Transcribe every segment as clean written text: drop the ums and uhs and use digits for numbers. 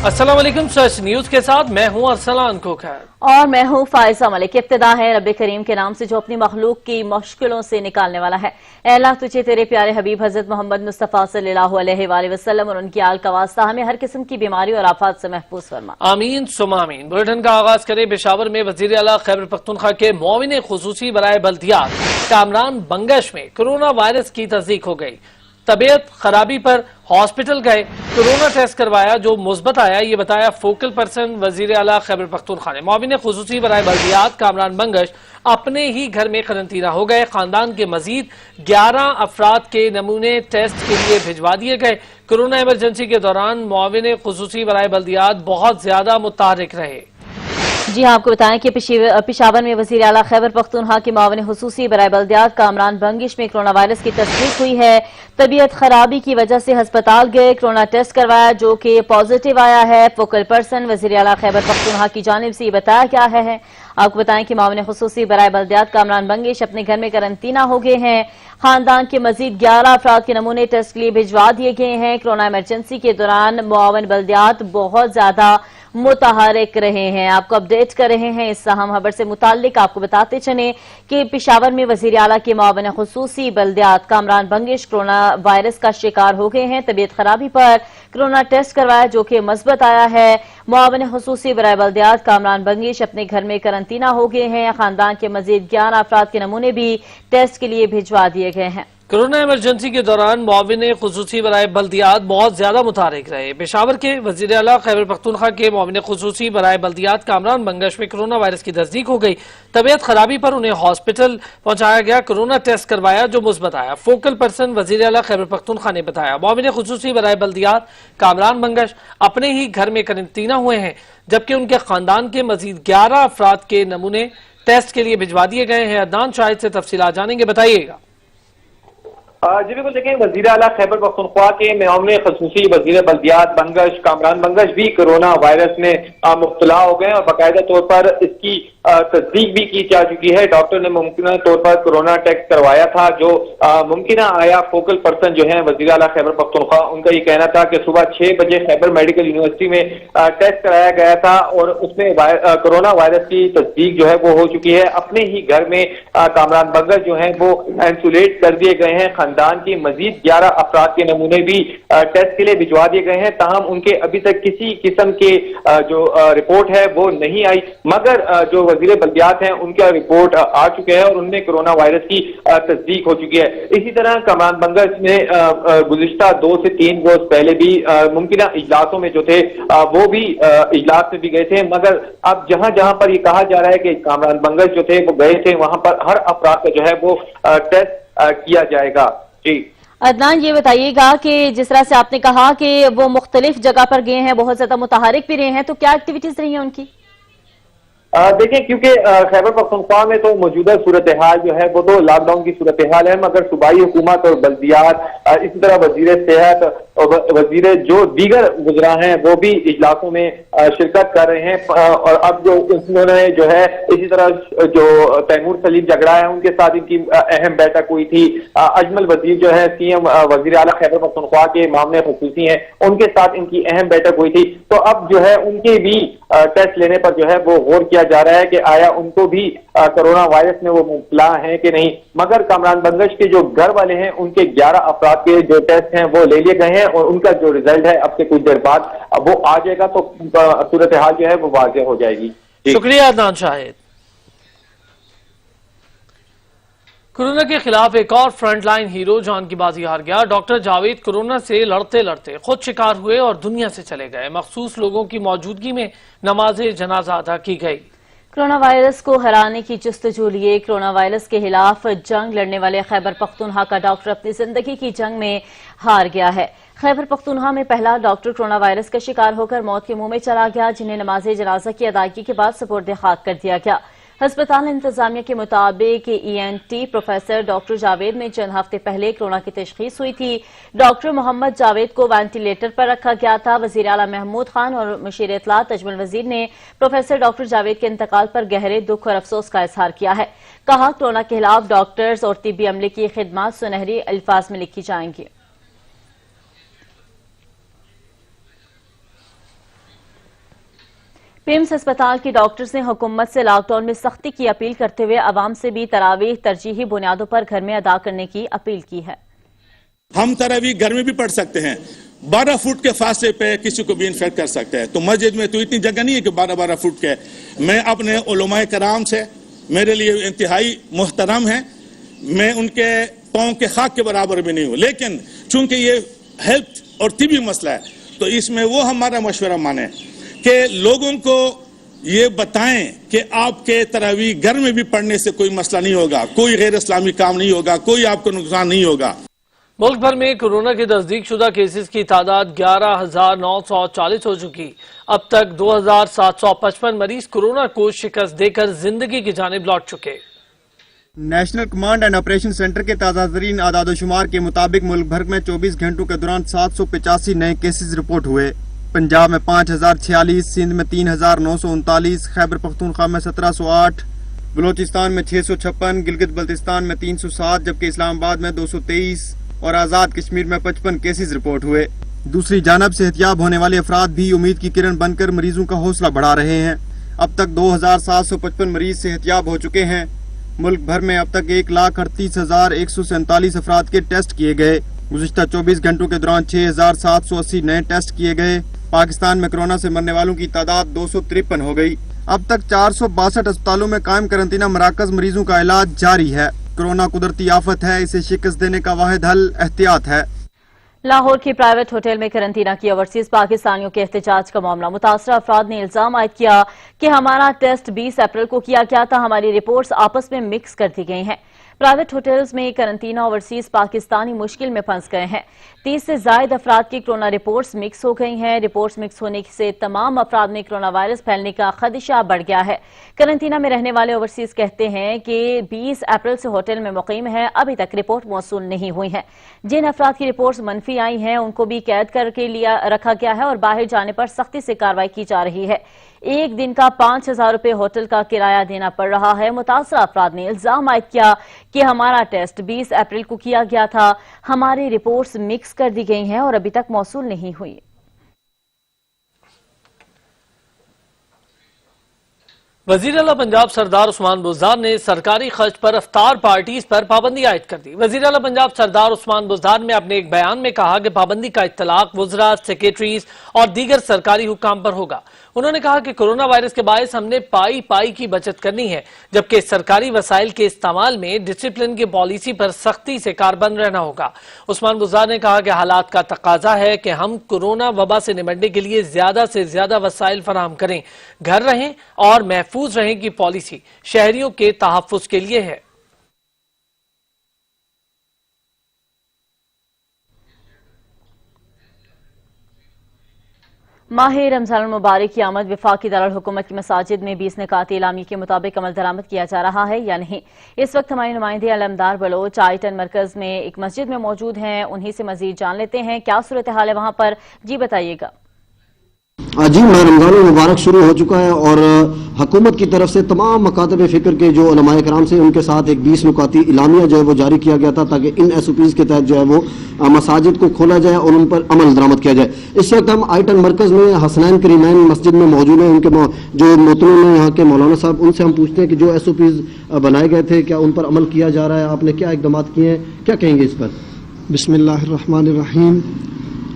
अस्सलाम वालेकुम। Search news के साथ मैं हूं अरसलान कोखर और मैं हूं फाइजा मलिक। इब्तिदा है रब करीम के नाम से जो अपनी मखलूक की मुश्किलों से निकालने वाला है। ऐ अल्लाह तुझे तेरे प्यारे हबीब हजरत मोहम्मद मुस्तफ़ा सल्लल्लाहु अलैहि वसल्लम और उनकी आल का वास्ता हमें हर किस्म की बीमारी और आफात से महफूज फरमा। आमीन सुम्मा आमीन। बुलेटिन का आगाज करें। पेशावर में वज़ीर आला खैबर पख्तूनख्वा के मुआविन खुसूसी बराए बल्दियात कामरान बंगश में कोरोना वायरस की तस्दीक हो गई। तबीयत खराबी पर हॉस्पिटल गए, कोरोना टेस्ट करवाया जो मुस्बत आया, ये बताया फोकल पर्सन वजीर आला खैबर पख्तूनख्वा ने। मुआविन खुसूसी बराए बल्दियात कामरान बंगश अपने ही घर में करंटीना हो गए। खानदान के मजीद 11 अफराद के नमूने टेस्ट के लिए भिजवा दिए गए। कोरोना इमरजेंसी के दौरान मुआविन खुसूसी बराए बल्दियात बहुत ज्यादा मुतहर्रिक रहे। जी हाँ, आपको बताएं कि पेशावर में वज़ीर आला खैबर पख्तूनख्वा की मुआविन खुसूसी बराए बल्दियात कामरान बंगिश में कोरोना वायरस की तस्दीक हुई है। तबीयत खराबी की वजह से अस्पताल गए, कोरोना टेस्ट करवाया जो कि पॉजिटिव आया है। फोकल पर्सन वज़ीर आला खैबर पख्तूनख्वा की जानिब से ये बताया क्या है। आपको बताएं कि मुआविन खुसूसी बराए बल्दियात कामरान बंगिश अपने घर में करंटीना हो गए हैं। खानदान के मजीद 11 अफराद के नमूने टेस्ट के लिए भिजवा दिए गए हैं। कोरोना इमरजेंसी के दौरान मुआविन बल्दियात बहुत ज्यादा मुतहर्रिक रहे हैं। आपको अपडेट कर रहे हैं इस अहम खबर से मुताल्लिक। आपको बताते चले कि पेशावर में वज़ीर आला के मुआविन खुसूसी बल्दियात कामरान बंगिश कोरोना वायरस का शिकार हो गए हैं। तबीयत खराबी पर कोरोना टेस्ट करवाया जो कि मुस्बत आया है। मुआविन खुसूसी बराए बल्दियात कामरान बंगिश अपने घर में करंटीना हो गए हैं। खानदान के मजीद 11 अफराद के नमूने भी टेस्ट के लिए भिजवा दिए गए हैं। कोरोना इमरजेंसी के दौरान मुआविन खुसूसी बराए बल्दियात बहुत ज्यादा मुतहर्रिक रहे। पेशावर के वज़ीर आला खैबर पख्तूनख्वा के मुआविन खुसूसी बराए बल्दियात कामरान बंगश में कोरोना वायरस की तस्दीक हो गई। तबीयत खराबी पर उन्हें हॉस्पिटल पहुंचाया गया, कोरोना टेस्ट करवाया जो मुस्बत आया। फोकल पर्सन वज़ीर आला खैबर पख्तूनख्वा ने बताया मुआविन खुसूसी बराए बल्दियात कामरान बंगश अपने ही घर में करंटीना हुए हैं, जबकि उनके खानदान के मजीद 11 अफराद के नमूने टेस्ट के लिए भिजवा दिए गए हैं। अदनान शाहिद से तफसीलात जानेंगे, बताइएगा। जी बिल्कुल, देखें वज़ीर आला खैबर पख्तूनख्वा के मुआविन खुसूसी वज़ीर बल्दियात बंगश कामरान बंगश भी कोरोना वायरस में मुब्तला हो गए और बाकायदा तौर पर इसकी तस्दीक भी की जा चुकी है। डॉक्टर ने मुमकिन तौर पर कोरोना टेस्ट करवाया था जो मुमकिन आया। फोकल पर्सन जो है वज़ीर आला खैबर पख्तूनख्वा, उनका ये कहना था कि सुबह 6 बजे खैबर मेडिकल यूनिवर्सिटी में टेस्ट कराया गया था और उसमें कोरोना वायरस की तस्दीक जो है वो हो चुकी है। अपने ही घर में कामरान बंगश जो है वो आइसोलेट कर दिए गए हैं। खानदान के मजीद 11 अफराद के नमूने भी टेस्ट के लिए भिजवा दिए गए हैं। ताहम उनके अभी तक किसी किस्म के जो रिपोर्ट है वो नहीं आई, मगर जो वज़ीर बल्दियात हैं उनका रिपोर्ट आ चुके हैं और उनमें कोरोना वायरस की तस्दीक हो चुकी है। इसी तरह कामरान बंगश में गुज़िश्ता 2 से 3 रोज पहले भी मुमकिन इजलासों में जो थे वो भी इजलास में भी गए थे, मगर अब जहां जहां पर ये कहा जा रहा है कि कामरान बंगश जो थे वो गए थे, वहां पर हर अफराद का जो है वो टेस्ट किया जाएगा। जी अदनान, ये बताइएगा कि जिस तरह से आपने कहा कि वो मुख्तलिफ जगह पर गए हैं, बहुत ज्यादा मुतहर्रिक भी रहे हैं, तो क्या एक्टिविटीज रही हैं उनकी? देखिए, क्योंकि खैबर पख्तूनख्वा में तो मौजूदा सूरत हाल जो है वो तो लॉकडाउन की सूरत हाल है, मगर सूबाई हुकूमत और बल्दियात, इसी तरह वजीर सेहत और वजीर जो दीगर गुजरा हैं वो भी इजलासों में शिरकत कर रहे हैं। और अब जो उन्होंने जो है इसी तरह जो तैमूर सलीम झगड़ा है उनके साथ इनकी अहम बैठक हुई थी। अजमल वजीर जो है सीएम वजीर आला खैबर पख्तूनख्वा के मामले खुसूसी हैं, उनके साथ इनकी अहम बैठक हुई थी। तो अब जो है उनके भी टेस्ट लेने पर जो है वो गौर किया जा रहा है कि आया उनको भी कोरोना वायरस में वो मुब्तला है कि नहीं। मगर कामरान बंगश के जो घर वाले हैं उनके 11 अफराद के जो टेस्ट हैं वो ले लिए गए हैं और उनका जो रिजल्ट है अब से कुछ देर बाद वो आ जाएगा, तो सूरत हाल जो है वो वाज़ेह हो जाएगी। शुक्रिया अदनान शाहिद। कोरोना के खिलाफ एक और फ्रंटलाइन हीरो जान की बाजी हार गया। डॉक्टर जावेद कोरोना से लड़ते लड़ते खुद शिकार हुए और दुनिया से चले गए। मखसूस लोगों की मौजूदगी में नमाज जनाजा अदा की गई। कोरोना वायरस को हराने की जस्तजू लिए कोरोना वायरस के खिलाफ जंग लड़ने वाले खैबर पख्तूनख्वा का डॉक्टर अपनी जिंदगी की जंग में हार गया है। खैबर पख्तूनख्वा में पहला डॉक्टर कोरोना वायरस का शिकार होकर मौत के मुंह में चला गया, जिन्हें नमाज जनाजा की अदायगी के बाद सुपुर्द खाक कर दिया गया। अस्पताल इंतजामिया के मुताबिक ENT प्रोफेसर डॉक्टर जावेद में चंद हफ्ते पहले कोरोना की तशखीस हुई थी। डॉक्टर मोहम्मद जावेद को वेंटिलेटर पर रखा गया था। वजीर आला महमूद खान और मुशीर इत्तलात अजमल वजीर ने प्रोफेसर डॉक्टर जावेद के इंतकाल पर गहरे दुख और अफसोस का इजहार किया है। कहा, कोरोना के खिलाफ डॉक्टर्स और तिब्बी अमले की खिदमत सुनहरी अल्फाज में लिखी जाएंगी। پیمز اسپتال کے ڈاکٹرز نے حکومت سے لاک ڈاؤن میں سختی کی اپیل کرتے ہوئے عوام سے بھی تراویح ترجیحی بنیادوں پر گھر میں ادا کرنے کی اپیل کی ہے۔ ہم تراویح گھر میں بھی پڑھ سکتے ہیں، 12 فٹ کے فاصلے پہ کسی کو بھی انفیکٹ کر سکتے ہیں، تو مسجد میں تو اتنی جگہ نہیں ہے کہ 12 فٹ کے۔ میں اپنے علماء کرام سے، میرے لیے انتہائی محترم ہیں، میں ان کے پاؤں کے خاک کے برابر بھی نہیں ہوں، لیکن چونکہ یہ ہیلتھ اور طبی مسئلہ ہے تو اس میں وہ ہمارا مشورہ مانیں کہ لوگوں کو یہ بتائیں کہ آپ کے تراویح گھر میں بھی پڑھنے سے کوئی مسئلہ نہیں ہوگا، کوئی غیر اسلامی کام نہیں ہوگا، کوئی آپ کو نقصان نہیں ہوگا۔ ملک بھر میں کورونا کی تصدیق شدہ کیسز کی تعداد 11,940 ہو چکی۔ اب تک 2,755 مریض کورونا کو شکست دے کر زندگی کی جانب لوٹ چکے۔ National command and operation centre کے تازہ ترین اعداد و شمار کے مطابق ملک بھر میں 24 گھنٹوں کے دوران 785 نئے کیسز رپورٹ ہوئے۔ پنجاب میں 5,046، سندھ میں 3,939، خیبر پختونخوا میں 1,708، بلوچستان میں 656، گلگت بلتستان میں 307، جبکہ اسلام آباد میں 223 اور آزاد کشمیر میں 55 کیسز رپورٹ ہوئے۔ دوسری جانب صحتیاب ہونے والے افراد بھی امید کی کرن بن کر مریضوں کا حوصلہ بڑھا رہے ہیں۔ اب تک 2,755 مریض صحتیاب ہو چکے ہیں۔ ملک بھر میں اب تک 1,38,147 افراد کے ٹیسٹ کیے گئے۔ گزشتہ 24 گھنٹوں کے دوران 6,780 نئے ٹیسٹ کیے گئے۔ پاکستان میں کورونا سے مرنے والوں کی تعداد 253 ہو گئی۔ اب تک 462 اسپتالوں میں قائم قرنطینہ مراکز مریضوں کا علاج جاری ہے۔ کورونا قدرتی آفت ہے، اسے شکست دینے کا واحد حل احتیاط ہے۔ لاہور کے پرائیویٹ ہوٹل میں قرنطینہ کی اوورسیز پاکستانیوں کے احتجاج کا معاملہ۔ متاثرہ افراد نے الزام عائد کیا کہ ہمارا ٹیسٹ 20 اپریل کو کیا گیا تھا، ہماری رپورٹس آپس میں مکس کر دی گئی ہیں۔ پرائیویٹ ہوٹلز میں قرنطینہ اوورسیز پاکستانی مشکل میں پھنس گئے ہیں۔ 30 سے زائد افراد کی کورونا رپورٹس مکس ہو گئی ہیں۔ رپورٹس مکس ہونے سے تمام افراد میں کورونا وائرس پھیلنے کا خدشہ بڑھ گیا ہے۔ قرنطینہ میں رہنے والے اوورسیز کہتے ہیں کہ 20 اپریل سے ہوٹل میں مقیم ہیں، ابھی تک رپورٹ موصول نہیں ہوئی ہے۔ جن افراد کی رپورٹس منفی آئی ہیں ان کو بھی قید کر کے رکھا گیا ہے اور باہر جانے پر سختی سے کارروائی کی جا رہی ہے۔ ایک دن کا 5,000 روپے ہوٹل کا کرایہ دینا پڑ رہا ہے۔ متاثرہ افراد نے الزام عائد کیا کہ ہمارا ٹیسٹ 20 اپریل کو کیا گیا تھا، ہماری رپورٹس مکس کر دی گئی ہیں اور ابھی تک موصول نہیں ہوئی۔ وزیر اعلیٰ پنجاب سردار عثمان بزدار نے سرکاری خرچ پر افطار پارٹیز پر پابندی عائد کر دی۔ وزیر اعلیٰ پنجاب سردار عثمان بزدار نے اپنے ایک بیان میں کہا کہ پابندی کا اطلاق وزراء، سیکریٹریز اور دیگر سرکاری حکام پر ہوگا۔ انہوں نے کہا کہ کورونا وائرس کے باعث ہم نے پائی کی بچت کرنی ہے، جبکہ سرکاری وسائل کے استعمال میں ڈسپلن کی پالیسی پر سختی سے کاربند رہنا ہوگا۔ عثمان بزدار نے کہا کہ حالات کا تقاضا ہے کہ ہم کورونا وبا سے نمٹنے کے لیے زیادہ سے زیادہ وسائل فراہم کریں۔ گھر رہیں اور محفوظ رہیں کی پالیسی شہریوں کے تحفظ کے لیے ہے۔ ماہ رمضان المبارک کی آمد وفاقی دارالحکومت کی مساجد میں 20 نکات اعلامیے کے مطابق عمل درآمد کیا جا رہا ہے یا نہیں؟ اس وقت ہمارے نمائندے علمدار بلوچ آئیٹن مرکز میں ایک مسجد میں موجود ہیں، انہی سے مزید جان لیتے ہیں کیا صورتحال ہے وہاں پر۔ جی بتائیے گا۔ جی ماہ رمضان المبارک شروع ہو چکا ہے اور حکومت کی طرف سے تمام مکاتب فکر کے جو علماء کرام سے ان کے ساتھ ایک 20 نکاتی اعلامیہ جو ہے وہ جاری کیا گیا تھا تاکہ ان SOPs کے تحت جو ہے وہ مساجد کو کھولا جائے اور ان پر عمل درآمد کیا جائے۔ اس وقت ہم آئیٹن مرکز میں حسنین کریمین مسجد میں موجود ہیں، ان کے جو محترم ہیں یہاں کے مولانا صاحب، ان سے ہم پوچھتے ہیں کہ جو SOPs بنائے گئے تھے کیا ان پر عمل کیا جا رہا ہے، آپ نے کیا اقدامات کیے ہیں، کیا کہیں گے اس پر؟ بسم اللہ الرحمن الرحیم۔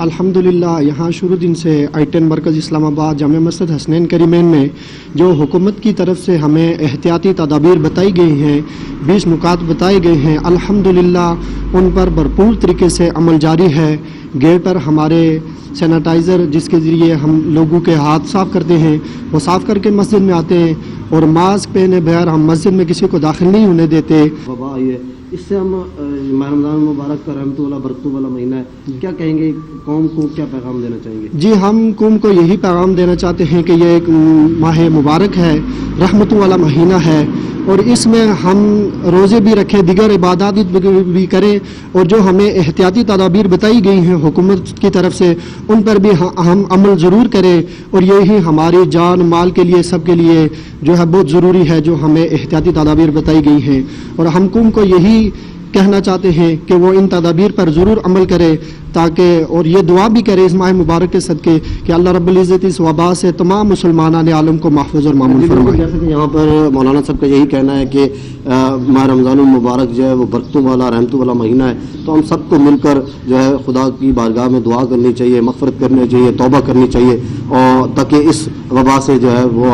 الحمدللہ یہاں شروع دن سے آئیٹن مرکز اسلام آباد جامع مسجد حسنین کریمین میں جو حکومت کی طرف سے ہمیں احتیاطی تدابیر بتائی گئی ہیں، 20 نکات بتائے گئے ہیں، الحمدللہ ان پر بھرپور طریقے سے عمل جاری ہے۔ گیٹ پر ہمارے سینیٹائزر جس کے ذریعے ہم لوگوں کے ہاتھ صاف کرتے ہیں وہ صاف کر کے مسجد میں آتے ہیں اور ماسک پہنے بغیر ہم مسجد میں کسی کو داخل نہیں ہونے دیتے۔ وبا آئی ہے، اس سے ہم ماہ رمضان مبارک کا رحمت والا برکتوں والا مہینہ ہے، کیا کہیں گے قوم کو، کیا پیغام دینا چاہیں گے؟ جی ہم قوم کو یہی پیغام دینا چاہتے ہیں کہ یہ ایک ماہ مبارک ہے، رحمتوں والا مہینہ ہے اور اس میں ہم روزے بھی رکھیں، دیگر عبادات بھی کریں اور جو ہمیں احتیاطی تدابیر بتائی گئی ہیں حکومت کی طرف سے ان پر بھی ہم عمل ضرور کریں اور یہی ہماری جان مال کے لیے سب کے لیے جو ہے بہت ضروری ہے جو ہمیں احتیاطی تدابیر بتائی گئی ہیں۔ اور ہم قوم کو یہی कहना चाहते हैं कि वो इन तदाबीर पर ज़रूर अमल करे ताकि, और ये दुआ भी करे इस माह मुबारक के सदके कि अल्लाह रब्बुल इज़्ज़त इस वबा से तमाम मुसलमान आलम को महफूज और मामून फरमाए। जैसे कि यहाँ पर मौलाना साहब का यही कहना है कि माह रमज़ानुल मुबारक जो है वो बरकतों वाला रहमतों वाला महीना है, तो हम सबको मिलकर जो है खुदा की बारगाह में दुआ करनी चाहिए, मग़फ़िरत करनी चाहिए, तौबा करनी चाहिए, और ताकि इस वबा से जो है वो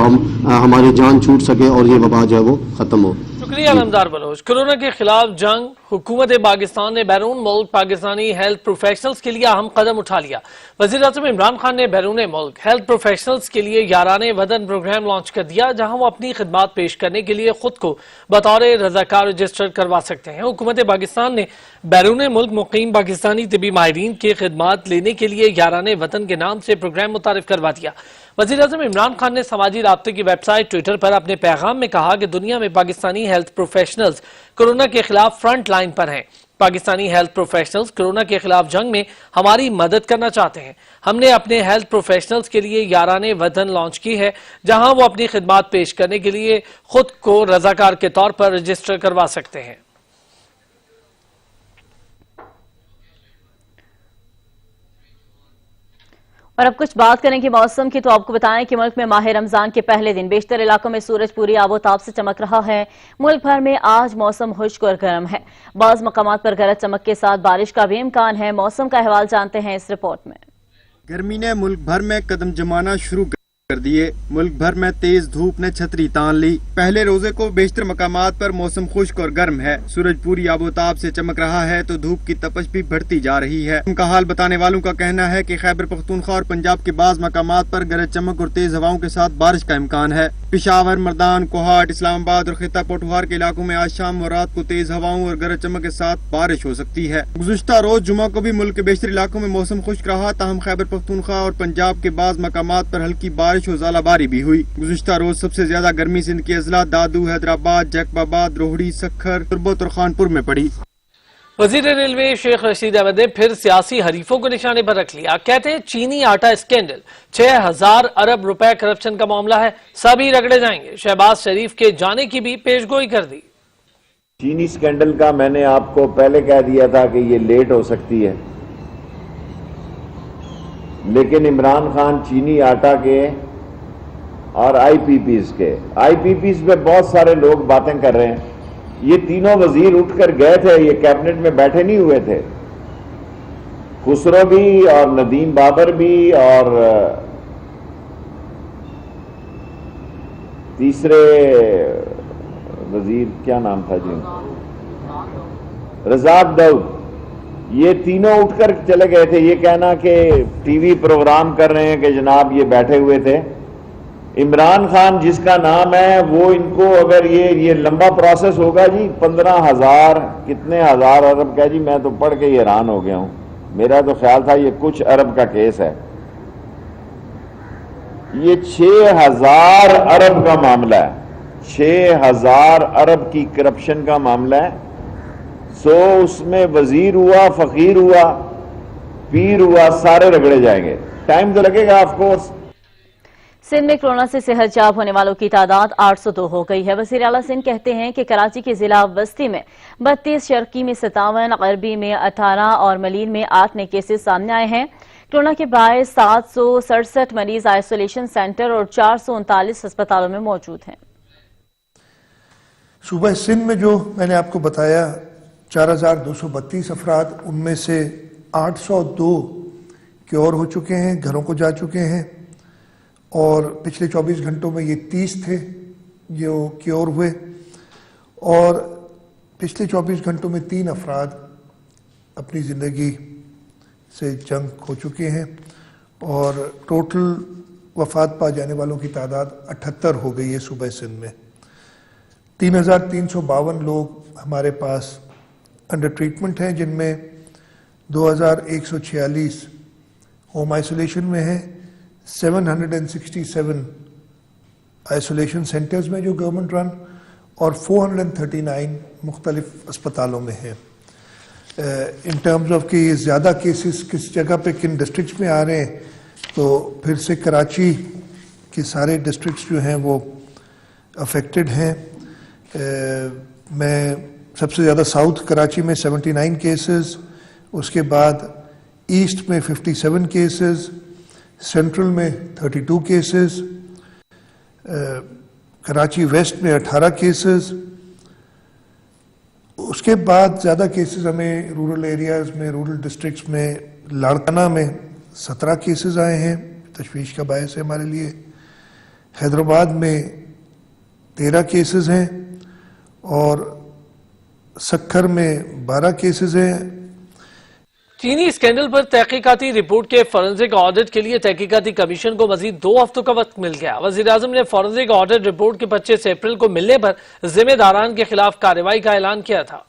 हमारी जान छूट सके और ये वबा जो है वो ख़त्म हो। शुक्रिया नमदार बलोच। कोरोना के खिलाफ जंग, हुकूमत पाकिस्तान ने बैरून मुल्क पाकिस्तानी हेल्थ प्रोफेशनल्स के लिए अहम कदम उठा लिया। वज़ीर-ए-आज़म इमरान खान ने बैरून मुल्क हेल्थ प्रोफेशनल्स के लिए याराने वतन प्रोग्राम लॉन्च कर दिया, जहां वो अपनी खिदमात पेश करने के लिए खुद को बतौर रज़ाकार रजिस्टर करवा सकते हैं। हुकूमत पाकिस्तान ने बैरून मुल्क मुकीम पाकिस्तानी तिबी माहिरीन की खिदमात लेने के लिए याराने वतन के नाम से प्रोग्राम मुतारिफ करवा दिया। वज़ीर-ए-आज़म इमरान खान ने समाजी राब्ते की वेबसाइट ट्विटर पर अपने पैगाम में कहा कि दुनिया में पाकिस्तानी हेल्थ प्रोफेशनल्स कोरोना के खिलाफ फ्रंट लाइन पर हैं। पाकिस्तानी हेल्थ प्रोफेशनल्स कोरोना के खिलाफ जंग में हमारी मदद करना चाहते हैं। हमने अपने हेल्थ प्रोफेशनल्स के लिए याराने वतन लॉन्च की है, जहां वो अपनी खिदमात पेश करने के लिए खुद को रजाकार के तौर पर रजिस्टर करवा सकते हैं। और अब कुछ बात करें कि मौसम की, तो आपको बताएं कि मुल्क में माह रमजान के पहले दिन बेशतर इलाकों में सूरज पूरी आबोताब से चमक रहा है। मुल्क भर में आज मौसम खुश्क और गर्म है। बाज़ मकामात पर गरज चमक के साथ बारिश का भी इम्कान है। मौसम का अहवाल जानते हैं इस रिपोर्ट में। गर्मी ने मुल्क भर में कदम जमाना शुरू कर दिए। मुल्क भर में तेज धूप ने छतरी तान ली। पहले रोजे को बेशतर मकामात पर मौसम खुश्क और गर्म है। सूरज पूरी आबोताब से चमक रहा है तो धूप की तपश भी बढ़ती जा रही है। उनका हाल बताने वालों का कहना है कि खैबर पख्तूनख्वा और पंजाब के बाज़ मकामात पर गरज चमक और तेज हवाओं के साथ बारिश का इम्कान है। पेशावर, मर्दान, कोहाट, इस्लामाबाद और खिता पोठवार के इलाकों में आज शाम और रात को तेज हवाओं और गरज चमक के साथ बारिश हो सकती है। गुज़िश्ता रोज जुमा को भी मुल्क के बेशतर इलाकों में मौसम खुश्क रहा, ताहम खैबर पख्तूनख्वा और पंजाब के बाज़ मकामात पर हल्की बारिश और ज़ालाबारी भी हुई। गुज़िश्ता रोज सबसे ज्यादा गर्मी सिंध के अजला दादू, हैदराबाद, जैकबाबाद, रोहड़ी, सखर, तुर्बत और खानपुर में पड़ी। वजीर रेलवे शेख रशीद अहमद ने फिर सियासी हरीफों को निशाने पर रख लिया। कहते हैं चीनी आटा स्कैंडल 6000 अरब रुपए करप्शन का मामला है, सभी रगड़े जाएंगे। शहबाज शरीफ के जाने की भी पेशगोई कर दी। चीनी स्कैंडल का मैंने आपको पहले कह दिया था कि ये लेट हो सकती है, लेकिन इमरान खान चीनी आटा के और आईपीपीज पे बहुत सारे लोग बातें कर रहे हैं। ये तीनों वजीर उठकर गए थे, ये कैबिनेट में बैठे नहीं हुए थे। खुसरो भी और नदीम बाबर भी और तीसरे वजीर क्या नाम था जी, रज़ाक दाऊद, ये तीनों उठकर चले गए थे। ये कहना कि टीवी प्रोग्राम कर रहे हैं कि जनाब ये बैठे हुए थे। इमरान खान जिसका नाम है वो इनको, अगर ये लंबा प्रोसेस होगा जी, 15,000 कितने हजार अरब का जी, मैं तो पढ़ के हैरान हो गया हूं। मेरा तो ख्याल था ये कुछ अरब का केस है, ये 6000 अरब का मामला है। 6000 अरब की करप्शन का मामला है। सो उसमें वजीर हुआ, फकीर हुआ, पीर हुआ, सारे रगड़े जाएंगे। टाइम तो लगेगा ऑफ कोर्स। सिंध में कोरोना से सेहतयाब होने वालों की तादाद 802 हो गई है। वज़ीर आला सिंध कहते हैं कि कराची के जिला बस्ती में 32, शर्की में 57, गरबी में 18 और मलीन में 8 नए केसेस सामने आए हैं। कोरोना के बायस 767 मरीज आइसोलेशन सेंटर और 439 अस्पतालों में मौजूद हैं। सूबा सिंध में जो मैंने आपको बताया 4232 अफराद, उनमें से 802 क्योर हो चुके हैं, घरों को जा चुके हैं, और पिछले 24 घंटों में ये 30 थे जो क्योर हुए, और पिछले 24 घंटों में 3 अफराद अपनी ज़िंदगी से जंग हो चुके हैं, और टोटल वफात पा जाने वालों की तादाद 78 हो गई है सूबा सिंध में। 3352 लोग हमारे पास अंडर ट्रीटमेंट हैं, जिनमें 2146 होम आइसोलेशन में हैं, 767 आइसोलेशन सेंटर्स में जो गवर्नमेंट रन, और 439 मुख्तलिफ अस्पतालों में हैं। इन टर्म्स ऑफ कि ज़्यादा केसेस किस जगह पे किन डिस्ट्रिक्ट्स में आ रहे हैं, तो फिर से कराची के सारे डिस्ट्रिक्ट्स जो हैं वो अफेक्टेड हैं। मैं सबसे ज़्यादा साउथ कराची में 79 केसेस, उसके बाद ईस्ट में 57 केसेस, सेंट्रल में 32 केसेस, कराची वेस्ट में 18 केसेस। उसके बाद ज़्यादा केसेस हमें रूरल एरियाज़ में, रूरल डिस्ट्रिक्ट्स में, लाड़काना में 17 केसेस आए हैं, तशवीश का बायस है हमारे लिए। हैदराबाद में 13 केसेस हैं और सक्खर में 12 केसेस हैं। चीनी स्कैंडल पर तहकीकाती रिपोर्ट के फॉरेंसिक ऑडिट के लिए तहकीकाती कमीशन को मजीद 2 हफ्तों का वक्त मिल गया। वजीर आजम ने फॉरेंसिक ऑडिट रिपोर्ट के 25 अप्रैल को मिलने पर जिम्मेदारान के खिलाफ कार्रवाई का ऐलान किया था।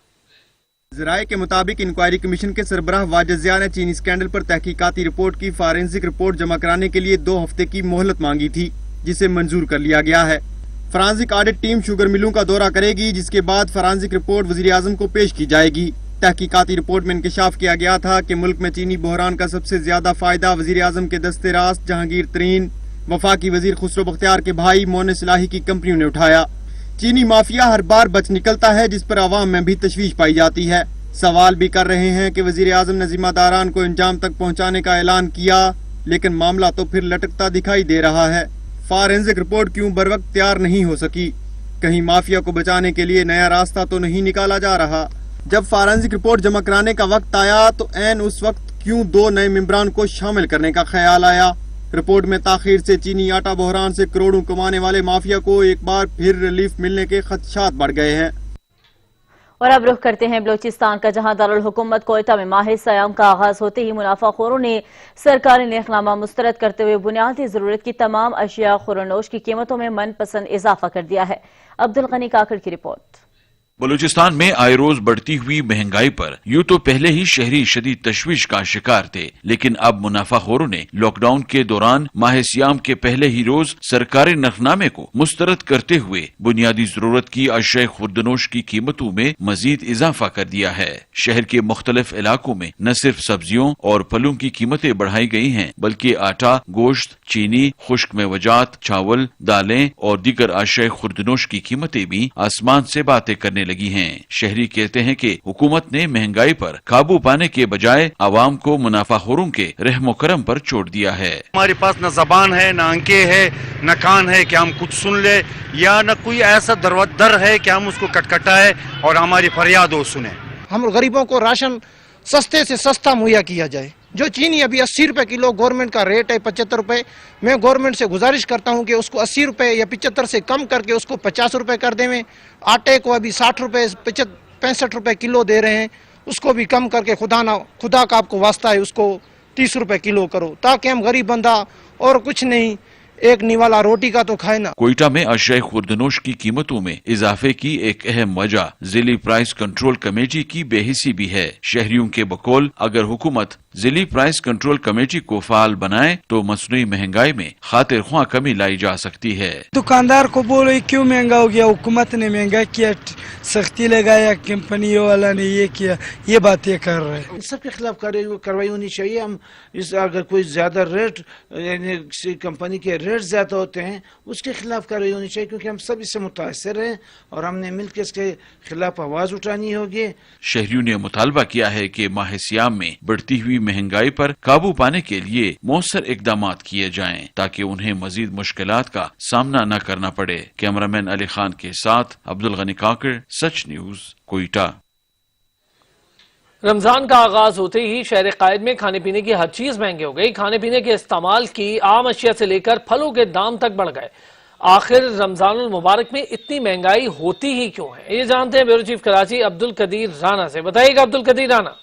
ज़राए के मुताबिक इंक्वायरी कमीशन के सरबराह वाजिद ज़िया ने चीनी स्कैंडल पर तहकीकाती रिपोर्ट की फॉरेंसिक रिपोर्ट जमा कराने के लिए 2 हफ्ते की मोहलत मांगी थी, जिसे मंजूर कर लिया गया है। फॉरेंसिक ऑडिट टीम शुगर मिलों का दौरा करेगी, जिसके बाद फॉरेंसिक रिपोर्ट वजीर आजम को पेश की जाएगी। तहकीकाती रिपोर्ट में इंकशाफ किया गया था कि मुल्क में चीनी बहरान का सबसे ज्यादा फायदा वजीर आजम के दस्ते रास्त जहांगीर तरीन, वफाकी वजीर खुसरो बख्तियार के भाई मोनिस इलाही की कंपनियों ने उठाया। चीनी माफिया हर बार बच निकलता है, जिस पर आवाम में भी तशवीश पाई जाती है। सवाल भी कर रहे हैं कि वजीर आजम ने जिम्मेदारान को इंजाम तक पहुँचाने का ऐलान किया, लेकिन मामला तो फिर लटकता दिखाई दे रहा है। फॉरेंसिक रिपोर्ट क्यों बर वक्त तैयार नहीं हो सकी? कहीं माफिया को बचाने के लिए नया रास्ता तो नहीं निकाला जा रहा? जब फॉरेंसिक रिपोर्ट जमा कराने का वक्त आया तो ऐन उस वक्त क्यों 2 नए मेंबरान को शामिल करने का ख्याल आया? रिपोर्ट में ताखीर से चीनी आटा बहरान से करोड़ों कमाने वाले माफिया को एक बार फिर रिलीफ मिलने के खदशात बढ़ गए हैं। और अब रुख करते हैं बलोचिस्तान का, जहां दारुल हुकूमत कोयटा में माह सयाम का आगाज होते ही मुनाफाखोरों ने सरकारी नेकनामा मुस्तरद करते हुए बुनियादी जरूरत की तमाम अशिया खुरनोश की कीमतों में मनपसंद इजाफा कर दिया है। अब्दुल गनी काकड़ की रिपोर्ट। बलूचिस्तान में आए रोज बढ़ती हुई महंगाई पर यूं तो पहले ही शहरी शदीद तशवीश का शिकार थे, लेकिन अब मुनाफाखोरों ने लॉकडाउन के दौरान माह सियाम के पहले ही रोज सरकारी नरखनामे को मुस्तरद करते हुए बुनियादी जरूरत की अशय खुर्दनोश की कीमतों में मजीद इजाफा कर दिया है। शहर के मुख्तलिफ इलाकों में न सिर्फ सब्जियों और फलों की कीमतें बढ़ाई गई हैं, बल्कि आटा, गोश्त, चीनी, खुश्क मेवजात, चावल, दालें और दीगर अशय खुर्दनोश की कीमतें भी आसमान से बातें करने लगी हैं। शहरी कहते हैं कि हुकूमत ने महंगाई पर काबू पाने के बजाय आवाम को मुनाफाखोरों के रहमो करम पर छोड़ दिया है। हमारे पास न जबान है, न आंखें है, न कान है कि हम कुछ सुन ले, या न कोई ऐसा दर है कि हम उसको कटकटाए और हमारी फरियाद हो सुने। हम गरीबों को राशन सस्ते से सस्ता मुहैया किया जाए। जो चीनी अभी 80 रुपए किलो गवर्नमेंट का रेट है, 75 रुपए, मैं गवर्नमेंट से गुजारिश करता हूं कि उसको 80 रुपए या 75 से कम करके उसको 50 रुपए कर देवें। आटे को अभी 60 रुपए 65 रुपए किलो दे रहे हैं, उसको भी कम करके खुदा का आपको वास्ता है उसको 30 रुपए किलो करो, ताकि हम गरीब बंदा और कुछ नहीं एक निवाला रोटी का तो खाए ना। कोयटा में अशय खुर्दनोश की कीमतों में इजाफे की एक अहम वजह जिली प्राइस कंट्रोल कमेटी की बेहिसी भी है। शहरियों के बकौल अगर हुकूमत जिली प्राइस कंट्रोल कमेटी को फाल बनाए तो मसनूई महंगाई में खातिर ख्वाह कमी लाई जा सकती है। दुकानदार को बोलो क्यों महंगा हो गया, हुकूमत ने महंगा किया, सख्ती लगाया, कंपनियों वाला ने ये किया, ये बातें कर रहे हैं। सबके खिलाफ कार्रवाई होनी चाहिए। हम इस अगर कोई ज्यादा रेट यानी कंपनी के रेट ज्यादा होते हैं उसके खिलाफ कार्रवाई होनी चाहिए, क्योंकि हम सब इससे मुतासिर हैं और हमने मिलकर इसके खिलाफ आवाज उठानी होगी। शहरियों ने मुतालबा किया है कि माह सियाम में बढ़ती हुई महंगाई पर काबू पाने के लिए मौसर इकदाम किए जाएं, ताकि उन्हें मजीद मुश्किलात का सामना न करना पड़े। कैमरामैन अली खान के साथ अब्दुल गनी काकड़, सच न्यूज, कोयटा। रमजान का आगाज होते ही शहर कायद में खाने पीने की हर चीज महंगी हो गई। खाने पीने के इस्तेमाल की आम अशिया से लेकर फलों के दाम तक बढ़ गए। आखिर रमजानुल मुबारक में इतनी महंगाई होती ही क्यों है, ये जानते हैं ब्यूरो चीफ कराची अब्दुल कदीर राना से। बताइएगा अब्दुल कदीर राना।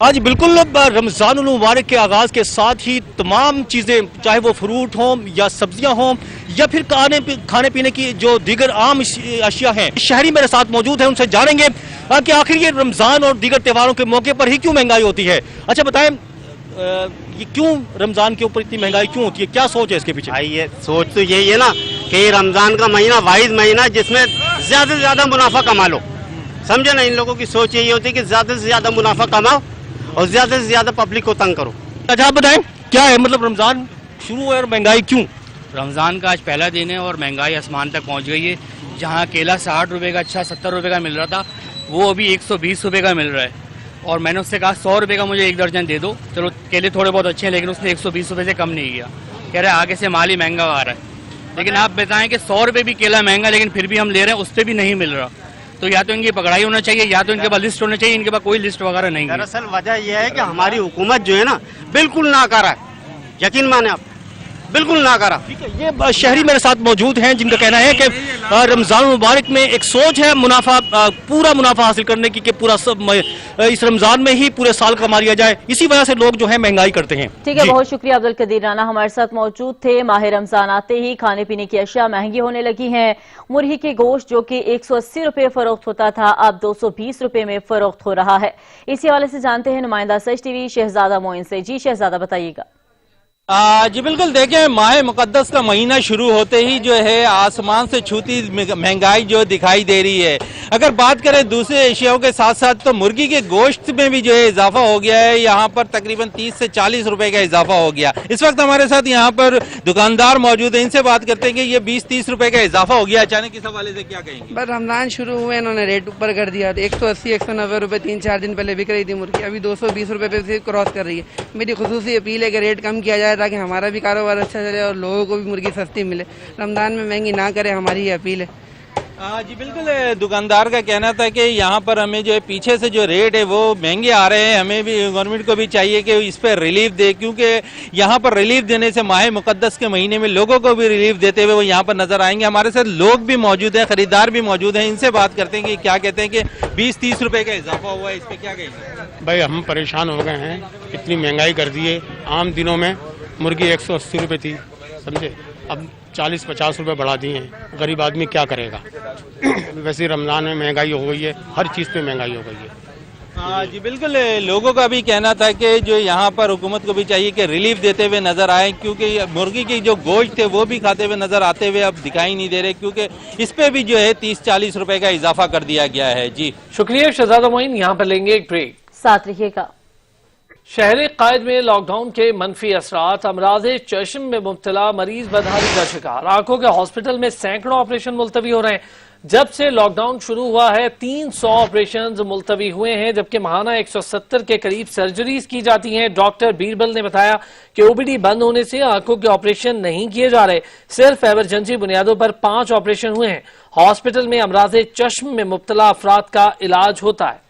आज बिल्कुल रमजानुल मुबारक के आगाज के साथ ही तमाम चीजें, चाहे वो फ्रूट हों या सब्जियां हों या फिर खाने पीने की जो दीगर आम अशिया हैं, शहरी मेरे साथ मौजूद हैं, उनसे जानेंगे कि आखिर ये रमजान और दीगर त्योहारों के मौके पर ही क्यों महंगाई होती है। अच्छा बताएं, ये क्यों रमजान के ऊपर इतनी महंगाई क्यों होती है, क्या सोच है इसके पीछे? ये सोच तो यही है ना कि रमजान का महीना वाहिद महीना जिसमें ज्यादा से ज्यादा मुनाफा कमा लो। समझे ना, इन लोगों की सोच यही होती है कि ज्यादा से ज्यादा मुनाफा कमाओ और ज्यादा से ज्यादा पब्लिक को तंग करो। अच्छा आप बताएं, क्या है मतलब रमजान शुरू है और महंगाई क्यों? रमजान का आज पहला दिन है और महंगाई आसमान तक पहुंच गई है। जहाँ केला 60 रुपए का अच्छा 70 रुपए का मिल रहा था, वो अभी 120 रुपए का मिल रहा है। और मैंने उससे कहा 100 रुपए का मुझे 1 दर्जन दे दो, चलो केले थोड़े बहुत अच्छे हैं, लेकिन उसने 120 रुपए से कम नहीं किया। कह रहे आगे से माल ही महंगा आ रहा है। लेकिन आप बताएं कि 100 रुपए भी केला महंगा, लेकिन फिर भी हम ले रहे हैं, उस पर भी नहीं मिल रहा। तो या तो इनकी पकड़ाई होना चाहिए, या तो इनके पास लिस्ट होना चाहिए, इनके पास कोई लिस्ट वगैरह नहीं है। दरअसल वजह यह है कि हमारी हुकूमत जो है ना बिल्कुल नाकारा है, यकीन माने आप, बिल्कुल नाकारा। ये शहरी मेरे साथ मौजूद हैं जिनका कहना है कि रमजान मुबारक में एक सोच है मुनाफा, पूरा मुनाफा हासिल करने की, कि पूरा सब इस रमजान में ही पूरे साल कमा लिया जाए। इसी वजह से लोग जो है महंगाई करते हैं। ठीक है, बहुत शुक्रिया अब्दुल कदीर राना हमारे साथ मौजूद थे। माह रमजान आते ही खाने पीने की अशिया महंगी होने लगी हैं। मुर्गी के गोश्त जो कि 180 रुपए फरोख्त होता था, अब 220 रुपए में फरोख्त हो रहा है। इसी हवाले से जानते हैं नुमाइंदा सच टीवी शहजादा मोइन से। जी शहजादा, बताइएगा। जी बिल्कुल, देखें माह मुकद्दस का महीना शुरू होते ही जो है आसमान से छूती महंगाई जो दिखाई दे रही है। अगर बात करें दूसरे एशियाओं के साथ साथ तो मुर्गी के गोश्त में भी जो है इजाफा हो गया है। यहाँ पर तकरीबन 30 से 40 रुपए का इजाफा हो गया। इस वक्त हमारे साथ यहाँ पर दुकानदार मौजूद है, इनसे बात करते हैं कि ये 20-30 रुपए का इजाफा हो गया अचानक, इस हवाले से क्या कहेंगे? बस रमजान शुरू हुए इन्होंने रेट ऊपर कर दिया। 180-190 रुपए 3-4 दिन पहले बिक रही थी मुर्गी, अभी 220 रुपए पे से क्रॉस कर रही है। मेरी खुसूसी अपील है कि रेट कम किया जाए ताकि हमारा भी कारोबार अच्छा चले और लोगों को भी मुर्गी सस्ती मिले। रमजान में महंगी ना करे, हमारी ये अपील है। जी बिल्कुल, दुकानदार का कहना था कि यहाँ पर हमें जो है पीछे से जो रेट है वो महंगे आ रहे हैं, हमें भी गवर्नमेंट को भी चाहिए कि इस पर रिलीफ दे, क्योंकि यहाँ पर रिलीफ देने से माह मुकद्दस के महीने में लोगों को भी रिलीफ देते हुए वो यहाँ पर नजर आएंगे। हमारे साथ लोग भी मौजूद हैं, खरीदार भी मौजूद हैं, इनसे बात करते हैं कि क्या कहते हैं कि 20-30 रुपए का इजाफा हुआ है, इस पर क्या कहेंगे? भाई हम परेशान हो गए हैं, इतनी महंगाई कर दी है। आम दिनों में मुर्गी 180 रुपए थी, समझे, अब 40-50 रुपए बढ़ा दिए हैं। गरीब आदमी क्या करेगा? वैसे रमजान में महंगाई हो गई है, हर चीज़ पे महंगाई हो गई है। जी बिल्कुल, लोगों का भी कहना था कि जो यहाँ पर हुकूमत को भी चाहिए कि रिलीफ देते हुए नजर आए, क्योंकि मुर्गी की जो गोश्त थे वो भी खाते हुए नजर आते हुए अब दिखाई नहीं दे रहे, क्योंकि इस पे भी जो है 30-40 रुपए का इजाफा कर दिया गया है। जी शुक्रिया शहजादा मोइन। यहाँ पर लेंगे एक ब्रेक, साथ रहिएगा। शहर कायद में लॉकडाउन के मनफी असरात, अमराज़े चश्म में मुब्तला मरीज बदहाली का शिकार। आंखों के हॉस्पिटल में सैकड़ों ऑपरेशन मुलतवी हो रहे हैं। जब से लॉकडाउन शुरू हुआ है 300 ऑपरेशन मुलतवी हुए हैं, जबकि माहाना 170 के करीब सर्जरीज की जाती हैं। डॉक्टर बीरबल ने बताया कि ओपीडी बंद होने से आंखों के ऑपरेशन नहीं किए जा रहे, सिर्फ एमरजेंसी बुनियादों पर 5 ऑपरेशन हुए हैं। हॉस्पिटल में अमराज़े चश्म में मुब्तला अफराद का इलाज होता है।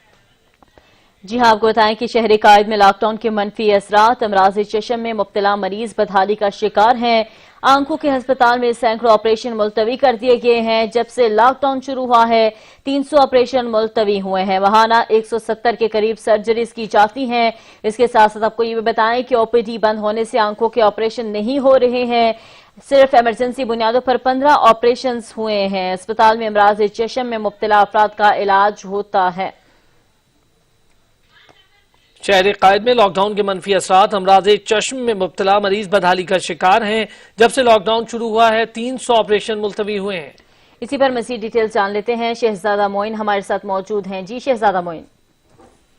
जी हाँ, आपको बताएं कि शहर कायद में लॉकडाउन के मनफी असरात, अमराज़ चश्म में मुब्तला मरीज बदहाली का शिकार हैं। आंखों के अस्पताल में सैकड़ों ऑपरेशन मुलतवी कर दिए गए हैं। जब से लॉकडाउन शुरू हुआ है 300 ऑपरेशन मुलतवी हुए हैं। वहाना 170 के करीब सर्जरीज की जाती हैं। इसके साथ साथ आपको ये भी बताएं कि ओपीडी बंद होने से आंखों के ऑपरेशन नहीं हो रहे हैं, सिर्फ एमरजेंसी बुनियादों पर 15 ऑपरेशन हुए हैं। अस्पताल में अमराज़ चश्म में मुब्तला अफराद का इलाज होता है। शहर कायद में लॉकडाउन के मनफी असरात, अमराज़े चश्म में मुब्तला मरीज बदहाली का शिकार हैं। जब से लॉकडाउन शुरू हुआ है 300 ऑपरेशन मुलतवी हुए हैं। इसी पर मज़ीद डिटेल जान लेते हैं। शहजादा मोइन हमारे साथ मौजूद हैं। जी शहजादा मोइन।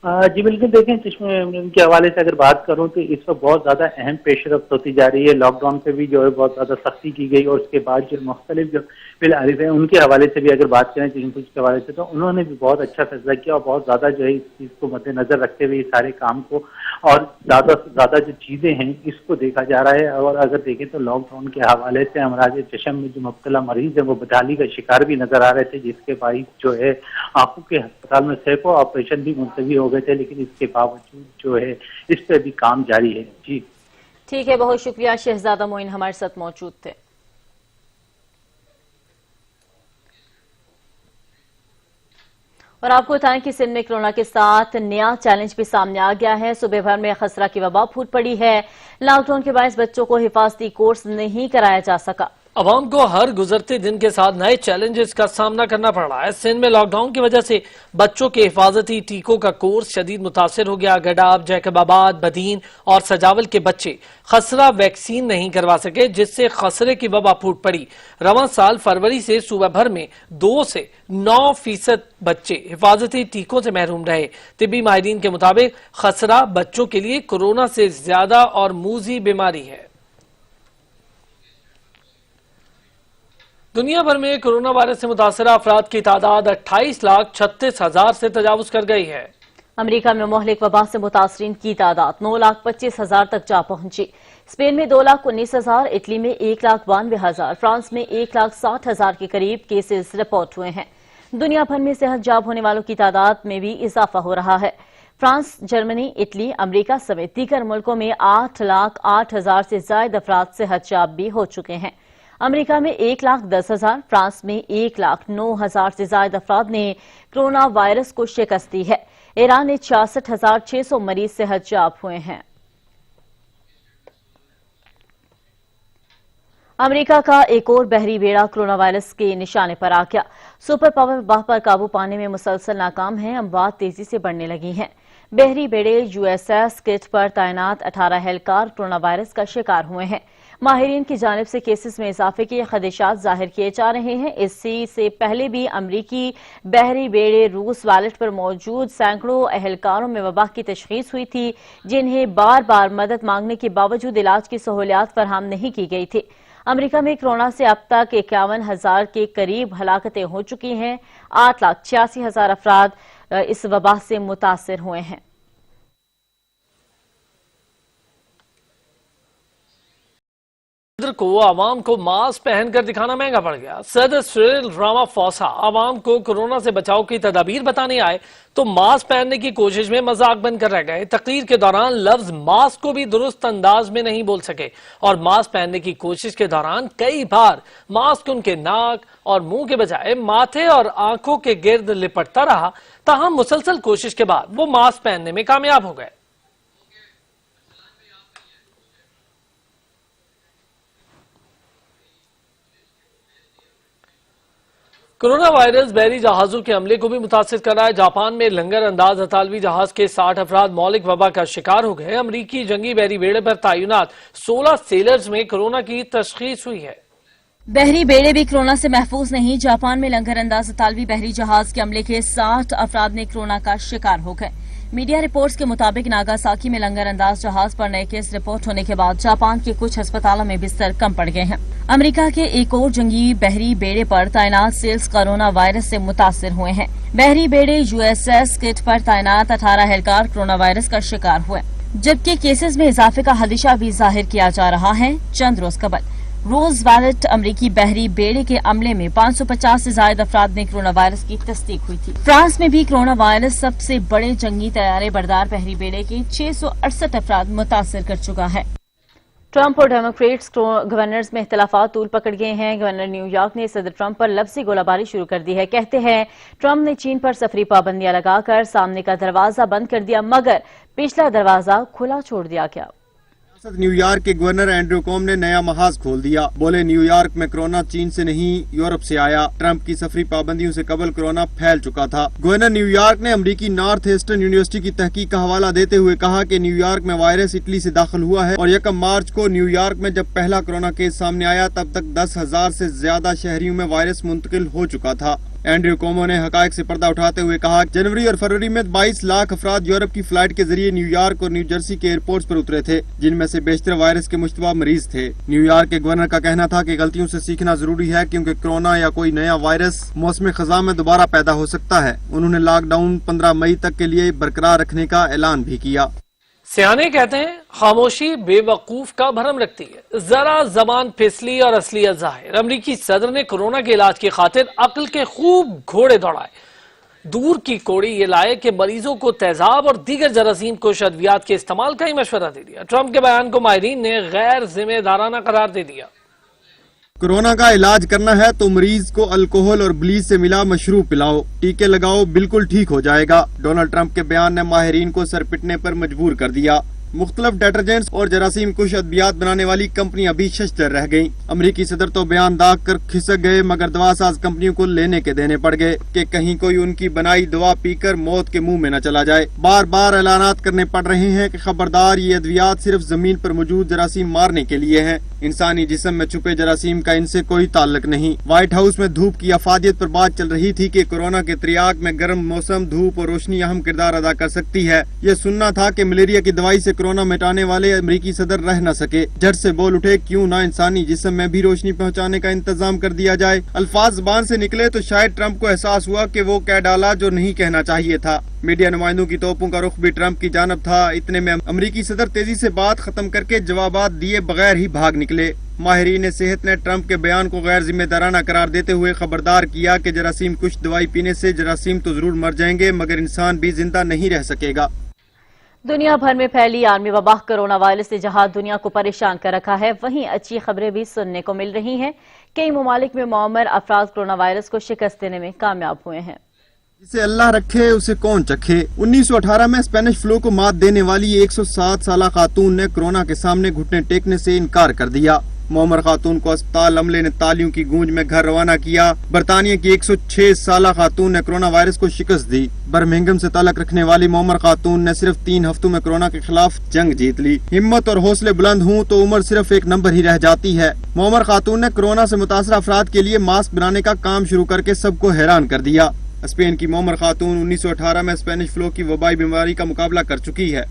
जी बिल्कुल, देखें चश्मे के हवाले से अगर बात करूं तो इस वक्त बहुत ज़्यादा अहम पेशरफ्त होती जा रही है। लॉकडाउन पे भी जो है बहुत ज़्यादा सख्ती की गई और उसके बाद जो मुख्तलिफ जो बिल आरिफ है उनके हवाले से भी अगर बात करें चश्मे के हवाले से, तो उन्होंने भी बहुत अच्छा फैसला किया और बहुत ज़्यादा जो है इस चीज़ को मद्देनजर रखते हुए सारे काम को और ज़्यादा से ज़्यादा जो चीज़ें हैं इसको देखा जा रहा है। और अगर देखें तो लॉकडाउन के हवाले से अमराज़ चश्म में जो मुब्तला मरीज है वो बदहाली का शिकार भी नजर आ रहे थे, जिसके बाइस जो है आंखों के अस्पताल में सैकड़ों ऑपरेशन भी मुलतवी हो गए थे, लेकिन इसके बावजूद जो है इस पर भी काम जारी है। जी ठीक है, बहुत शुक्रिया। शहजादा मोइन हमारे साथ मौजूद थे। और आपको बताएं कि सिंध में कोरोना के साथ नया चैलेंज भी सामने आ गया है। सूबे भर में खसरा की वबा फूट पड़ी है। लॉकडाउन के बायस बच्चों को हिफाजती कोर्स नहीं कराया जा सका। अवाम को हर गुजरते दिन के साथ नए चैलेंजेस का सामना करना पड़ रहा है। सिंध में लॉकडाउन की वजह से बच्चों के हिफाजती टीकों का कोर्स शदीद मुतासिर हो गया। गडाब, जैकबाबाद, बदीन और सजावल के बच्चे खसरा वैक्सीन नहीं करवा सके, जिससे खसरे की वबा फूट पड़ी। रवां साल फरवरी से सूबा भर में 2 से 9% बच्चे हिफाजती टीकों से महरूम रहे। तिब्बी माहिरीन के मुताबिक खसरा बच्चों के लिए कोरोना से ज्यादा और मूजी बीमारी है। दुनिया भर में कोरोना वायरस से मुतासर अफराद की तादाद 28,36,000 से तजावुज कर गई है। अमेरिका में मोहलिक वबा से मुतासरीन की तादाद 9,25,000 तक जा पहुंची। स्पेन में 2,19,000, इटली में 1,92,000, फ्रांस में 1,60,000 के करीब केसेस रिपोर्ट हुए हैं। दुनिया भर में सेहत जाब होने वालों की तादाद में भी इजाफा हो रहा है। फ्रांस, जर्मनी, इटली, अमेरिका समेत दीगर मुल्कों में 8,08,000 से ज्यादा अफराद सेहत जाब भी हो चुके हैं। अमेरिका में 1,10,000, फ्रांस में 1,09,000 से ज्यादा अफराद ने कोरोना वायरस को शिकस्त दी है। ईरान में 66,600 मरीज सेहत जाब हुए हैं। अमेरिका का एक और बहरी बेड़ा कोरोना वायरस के निशाने पर आ गया। सुपर पावर वबा पर काबू पाने में मुसलसल नाकाम है। अमवात तेजी से बढ़ने लगी हैं। बहरी बेड़े यूएसएस किट पर तैनात 18 एहलकार कोरोना वायरस का शिकार हुए हैं। माहिरीन की जानिब से केसेस में इजाफे के खदशात जाहिर किए जा रहे हैं। इसी से पहले भी अमरीकी बहरी बेड़े रूस वालेट पर मौजूद सैकड़ों एहलकारों में वबा की तशखीस हुई थी, जिन्हें बार बार मदद मांगने के बावजूद इलाज की सहूलियात फराहम नहीं की गई थी। अमेरिका में कोरोना से अब तक 51,000 के करीब हलाकतें हो चुकी हैं। 8,86,000 अफराद इस वबा से मुतासिर हुए हैं। सदर को आवाम को मास्क पहनकर दिखाना महंगा पड़ गया। सदर सिरिल रामाफोसा आवाम को कोरोना से बचाव की तदाबीर बताने आए तो मास्क पहनने की कोशिश में मजाक बनकर रह गए। तकरीर के दौरान लफ्ज मास्क को भी दुरुस्त अंदाज में नहीं बोल सके और मास्क पहनने की कोशिश के दौरान कई बार मास्क उनके नाक और मुंह के बजाय माथे और आंखों के गिर्द लिपटता रहा। ताहम मुसलसल कोशिश के बाद वो मास्क पहनने में कामयाब हो गए। कोरोना वायरस बहरी जहाजों के हमले को भी मुतासिर कर रहा है। जापान में लंगर अंदाज अतालवी जहाज के 60 अफराद मौलिक वबा का शिकार हो गए। अमरीकी जंगी बहरी बेड़े पर तैनात 16 सेलर्स में कोरोना की तशखीस हुई है। बहरी बेड़े भी कोरोना से महफूज नहीं। जापान में लंगर अंदाज अतालवी बहरी जहाज के हमले के 60 अफराद ने कोरोना का शिकार हो गए। मीडिया रिपोर्ट्स के मुताबिक नागासाकी में लंगर अंदाज जहाज पर नए केस रिपोर्ट होने के बाद जापान के कुछ अस्पतालों में बिस्तर कम पड़ गए हैं। अमेरिका के एक और जंगी बहरी बेड़े पर तैनात सेल्स कोरोना वायरस से मुतासिर हुए हैं। बहरी बेड़े यूएसएस किट पर तैनात 18 एहलकार कोरोना वायरस का शिकार हुए, जबकि केसेस में इजाफे का खदशा भी जाहिर किया जा रहा है। चंद रोज कबल रोज वालेट अमरीकी बहरी बेड़े के हमले में 550 से ज्यादा अफराद में कोरोना वायरस की तस्दीक हुई थी। फ्रांस में भी कोरोना वायरस सबसे बड़े जंगी तैयारे बरदार बहरी बेड़े के 668 अफराद मुतासर कर चुका है। ट्रंप और डेमोक्रेट्स गवर्नर्स में इख्तलाफात तूल पकड़ गए हैं। गवर्नर न्यूयॉर्क ने सदर ट्रंप पर लफ्जी गोलाबारी शुरू कर दी है। कहते हैं ट्रंप ने चीन पर सफरी पाबंदियां लगाकर सामने का दरवाजा बंद कर दिया, मगर पिछला दरवाजा खुला छोड़ दिया गया। न्यूयॉर्क के गवर्नर एंड्रू कोम ने नया महाज खोल दिया। बोले न्यूयॉर्क में कोरोना चीन से नहीं यूरोप से आया। ट्रंप की सफरी पाबंदियों से कबल कोरोना फैल चुका था। गवर्नर न्यूयॉर्क ने अमेरिकी नॉर्थ ईस्टर्न यूनिवर्सिटी की तहकीक का हवाला देते हुए कहा कि न्यूयॉर्क में वायरस इटली से दाखिल हुआ है और 1 मार्च को न्यूयॉर्क में जब पहला कोरोना केस सामने आया तब तक 10,000 से ज्यादा शहरियों में वायरस मुंतकिल हो चुका था। एंड्रू कोमो ने हकायक से पर्दा उठाते हुए कहा जनवरी और फरवरी में 22 लाख अफराद यूरोप की फ्लाइट के जरिए न्यूयॉर्क और न्यू जर्सी के एयरपोर्ट्स पर उतरे थे, जिनमें से बेशतर वायरस के मुश्तबा मरीज थे। न्यूयॉर्क के गवर्नर का कहना था कि गलतियों से सीखना जरूरी है, क्योंकि कोरोना या कोई नया वायरस मौसम खज़ां में दोबारा पैदा हो सकता है। उन्होंने लॉकडाउन 15 मई तक के लिए बरकरार रखने का ऐलान भी किया। सियाने कहते हैं खामोशी बेवकूफ का भरम रखती है। जरा जबान फिसली और असलियत जाहिर। अमरीकी सदर ने कोरोना के इलाज की खातिर अक्ल के खूब घोड़े दौड़ाए। दूर की कोड़ी ये लाए कि मरीजों को तेजाब और दीगर जरासीम कुश अद्वियात के इस्तेमाल का ही मशवरा दे दिया। ट्रंप के बयान को माहिरीन ने गैर जिम्मेदाराना करार दे दिया। कोरोना का इलाज करना है तो मरीज को अल्कोहल और ब्लीच से मिला मशरूब पिलाओ, टीके लगाओ, बिल्कुल ठीक हो जाएगा। डोनाल्ड ट्रंप के बयान ने माहिरीन को सर पिटने पर मजबूर कर दिया। मुख्तलिफ डिटर्जेंट्स और जरासीम कुश अद्वियात बनाने वाली कंपनियां भी शशदर रह गईं। अमरीकी सदर तो बयान दाग कर खिसक गए, मगर दवा साज कंपनियों को लेने के देने पड़ गए कि कहीं कोई उनकी बनाई दवा पीकर मौत के मुंह में न चला जाए। बार बार ऐलानात करने पड़ रहे हैं कि खबरदार, ये अद्वियात सिर्फ जमीन पर मौजूद जरासीम मारने के लिए हैं। इंसानी जिस्म में छुपे जरासीम का इनसे कोई ताल्लुक नहीं। व्हाइट हाउस में धूप की अफादियत पर बात चल रही थी कि कोरोना के त्रियाक में गर्म मौसम, धूप और रोशनी अहम किरदार अदा कर सकती है। ये सुनना था कि मलेरिया की दवाई से कोरोना मिटाने वाले अमेरिकी सदर रह न सके। झट से बोल उठे, क्यों ना इंसानी जिस्म में भी रोशनी पहुंचाने का इंतजाम कर दिया जाए। अल्फाज ज़बान से निकले तो शायद ट्रंप को एहसास हुआ कि वो कह डाला जो नहीं कहना चाहिए था। मीडिया नुमाइंदों की तोपों का रुख भी ट्रंप की जानब था। इतने में अमेरिकी सदर तेजी से बात खत्म करके जवाबात दिए बगैर ही भाग निकले। माहिरीन सेहत ने ट्रंप के बयान को गैर जिम्मेदाराना करार देते हुए खबरदार किया कि जरासीम कुछ दवाई पीने से जरासीम तो जरूर मर जाएंगे मगर इंसान भी जिंदा नहीं रह सकेगा। दुनिया भर में फैली आलमी वबा कोरोना वायरस ने जहां दुनिया को परेशान कर रखा है, वहीं अच्छी खबरें भी सुनने को मिल रही हैं। कई ममालिक में मुअम्मर अफराद कोरोना वायरस को शिकस्त देने में कामयाब हुए हैं। जिसे अल्लाह रखे उसे कौन चखे। 1918 में स्पेनिश फ्लू को मात देने वाली 107 साला खातून ने कोरोना के सामने घुटने टेकने से इनकार कर दिया। मुअम्मर खातून को अस्पताल अमले ने तालियों की गूंज में घर रवाना किया। बरतानिया की 106 साला खातून ने कोरोना वायरस को शिकस्त दी। बर्मिंघम से ताल्लुक रखने वाली मुअम्मर खातून ने सिर्फ 3 हफ्तों में कोरोना के खिलाफ जंग जीत ली। हिम्मत और हौसले बुलंद हूँ तो उम्र सिर्फ एक नंबर ही रह जाती है। मुअम्मर खातून ने कोरोना से मुतासर अफराद के लिए मास्क बनाने का काम शुरू करके सबको हैरान कर दिया। स्पेन की मुअम्मर खातून 1918 में स्पेनिश फ्लू की वबाई बीमारी का मुकाबला कर चुकी है।